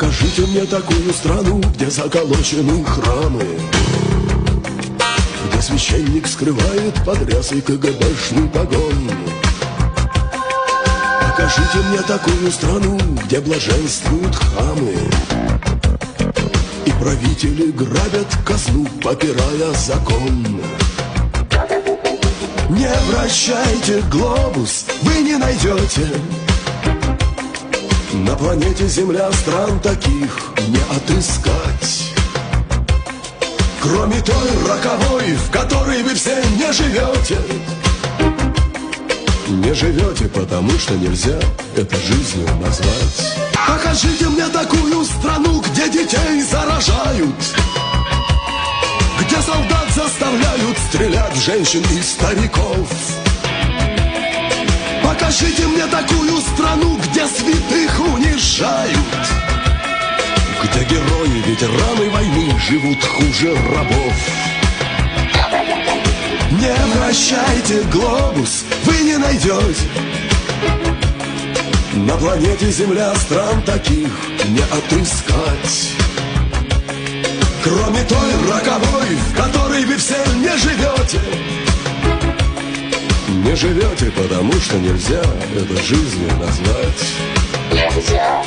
Покажите мне такую страну, где заколочены храмы, где священник скрывает под рясой КГБшный погон. Покажите мне такую страну, где блаженствуют хамы, и правители грабят казну, попирая закон. Не вращайте глобус, вы не найдете на планете Земля стран таких не отыскать, кроме той роковой, в которой вы все не живете. Не живете, потому что нельзя это жизнью назвать. Покажите мне такую страну, где детей заражают, где солдат заставляют стрелять в женщин и стариков. Покажите мне такую страну, где святых унижают, где герои, ветераны войны живут хуже рабов. Не вращайте глобус, вы не найдете на планете Земля стран таких не отыскать, кроме той роковой, в которой вы все не живете. Не живете, потому что нельзя это жизнью назвать. Нельзя.